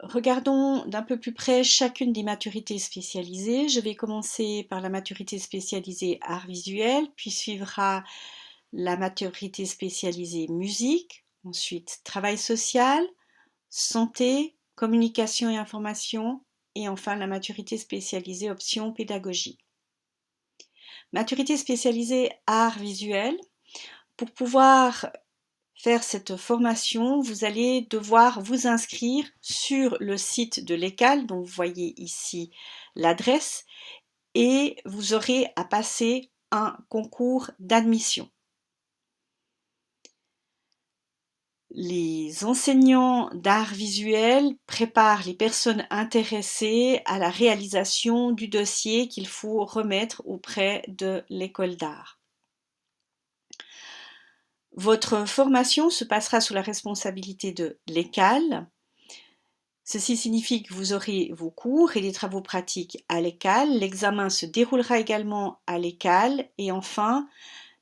Regardons d'un peu plus près chacune des maturités spécialisées. Je vais commencer par la maturité spécialisée art visuel, puis suivra la maturité spécialisée musique, ensuite travail social, santé, communication et information, et enfin la maturité spécialisée option pédagogie. Maturité spécialisée art visuel. Pour pouvoir faire cette formation, vous allez devoir vous inscrire sur le site de l'ECAL, dont vous voyez ici l'adresse, et vous aurez à passer un concours d'admission. Les enseignants d'art visuel préparent les personnes intéressées à la réalisation du dossier qu'il faut remettre auprès de l'école d'art. Votre formation se passera sous la responsabilité de l'ECAL. Ceci signifie que vous aurez vos cours et les travaux pratiques à l'ECAL. L'examen se déroulera également à l'ECAL. Et enfin,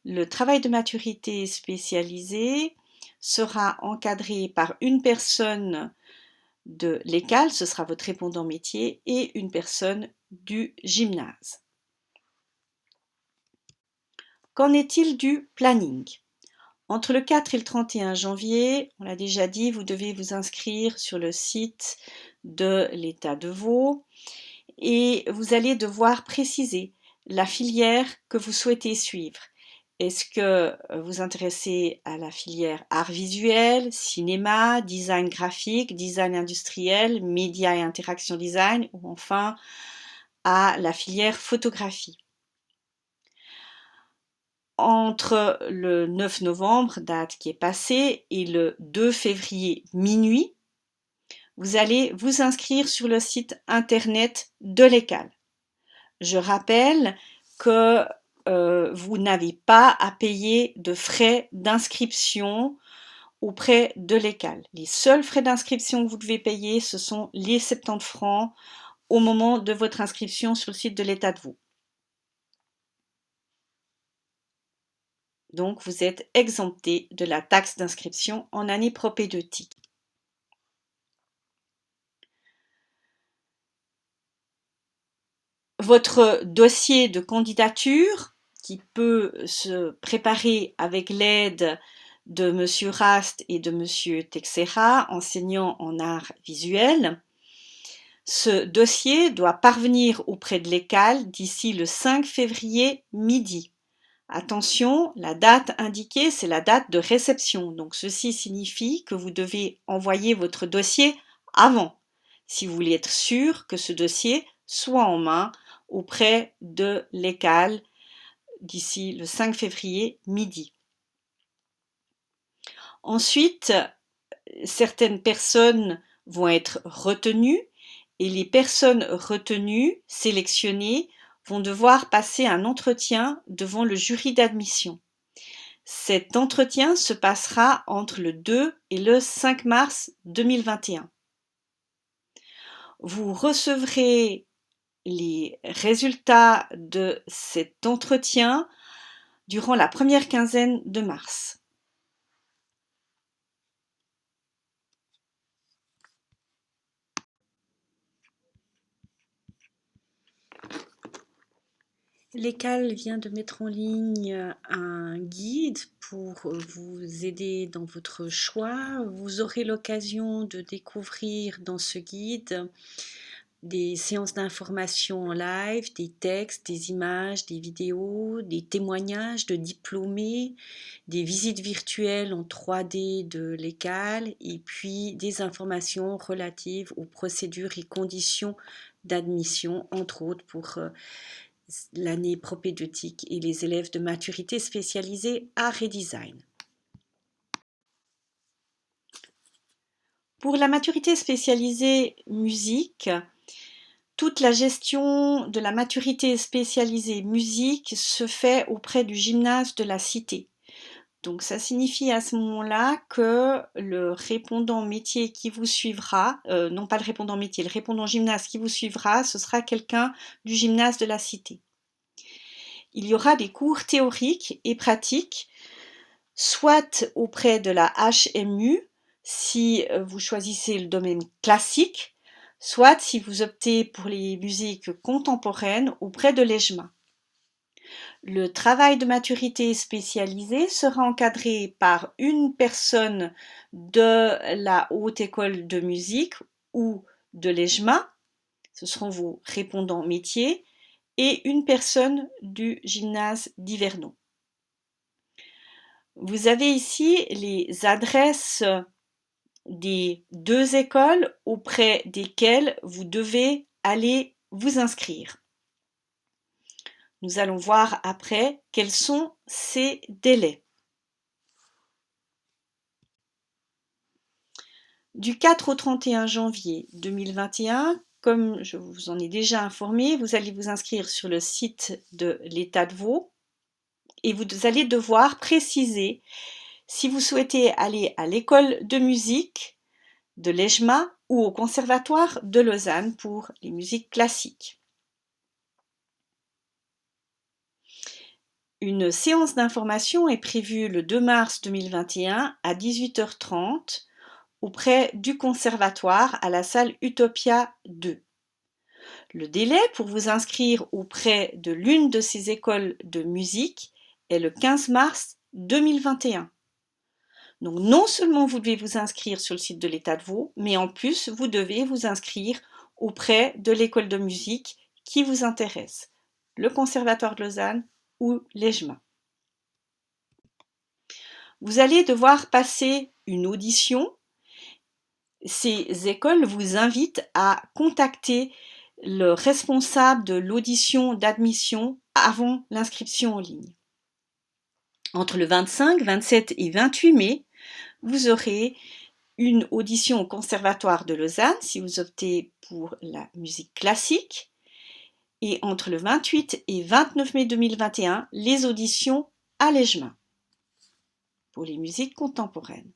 le travail de maturité spécialisé sera encadré par une personne de l'ECAL, ce sera votre répondant métier, et une personne du gymnase. Qu'en est-il du planning ? Entre le 4 et le 31 janvier, on l'a déjà dit, vous devez vous inscrire sur le site de l'État de Vaud et vous allez devoir préciser la filière que vous souhaitez suivre. Est-ce que vous vous intéressez à la filière art visuel, cinéma, design graphique, design industriel, média et interaction design, ou enfin à la filière photographie? Entre le 9 novembre, date qui est passée, et le 2 février minuit, vous allez vous inscrire sur le site internet de l'ECAL. Je rappelle que vous n'avez pas à payer de frais d'inscription auprès de l'ECAL. Les seuls frais d'inscription que vous devez payer, ce sont les 70 francs au moment de votre inscription sur le site de l'État de Vaud. Donc, vous êtes exempté de la taxe d'inscription en année propédeutique. Votre dossier de candidature, qui peut se préparer avec l'aide de Monsieur Rast et de Monsieur Texera, enseignants en art visuel. Ce dossier doit parvenir auprès de l'ECAL d'ici le 5 février midi. Attention, la date indiquée, c'est la date de réception. Donc, ceci signifie que vous devez envoyer votre dossier avant, si vous voulez être sûr que ce dossier soit en main auprès de l'ECAL d'ici le 5 février midi. Ensuite, certaines personnes vont être retenues et les personnes retenues, sélectionnées, vont devoir passer un entretien devant le jury d'admission. Cet entretien se passera entre le 2 et le 5 mars 2021. Vous recevrez les résultats de cet entretien durant la première quinzaine de mars. L'ECAL vient de mettre en ligne un guide pour vous aider dans votre choix. Vous aurez l'occasion de découvrir dans ce guide des séances d'information en live, des textes, des images, des vidéos, des témoignages de diplômés, des visites virtuelles en 3D de l'ECAL et puis des informations relatives aux procédures et conditions d'admission, entre autres pour l'année propédeutique et les élèves de maturité spécialisée art et design. Pour la maturité spécialisée musique, toute la gestion de la maturité spécialisée musique se fait auprès du gymnase de la Cité. Donc ça signifie à ce moment-là que le répondant métier qui vous suivra, non pas le répondant métier, le répondant gymnase qui vous suivra, ce sera quelqu'un du gymnase de la Cité. Il y aura des cours théoriques et pratiques, soit auprès de la HMU, si vous choisissez le domaine classique, soit si vous optez pour les musiques contemporaines auprès de l'EJMA. Le travail de maturité spécialisée sera encadré par une personne de la Haute École de musique ou de l'EJMA, ce seront vos répondants métiers, et une personne du gymnase d'Yvernon. Vous avez ici les adresses des 2 écoles auprès desquelles vous devez aller vous inscrire. Nous allons voir après quels sont ces délais. Du 4 au 31 janvier 2021, comme je vous en ai déjà informé, vous allez vous inscrire sur le site de l'État de Vaud et vous allez devoir préciser si vous souhaitez aller à l'école de musique de l'EJMA ou au Conservatoire de Lausanne pour les musiques classiques. Une séance d'information est prévue le 2 mars 2021 à 18h30 auprès du Conservatoire à la salle Utopia 2. Le délai pour vous inscrire auprès de l'une de ces écoles de musique est le 15 mars 2021. Donc non seulement vous devez vous inscrire sur le site de l'État de Vaud, mais en plus vous devez vous inscrire auprès de l'école de musique qui vous intéresse, le Conservatoire de Lausanne ou l'EJMA. Vous allez devoir passer une audition. Ces écoles vous invitent à contacter le responsable de l'audition d'admission avant l'inscription en ligne. Entre le 25, 27 et 28 mai, vous aurez une audition au Conservatoire de Lausanne si vous optez pour la musique classique. Et entre le 28 et 29 mai 2021, les auditions à l'EJMA pour les musiques contemporaines.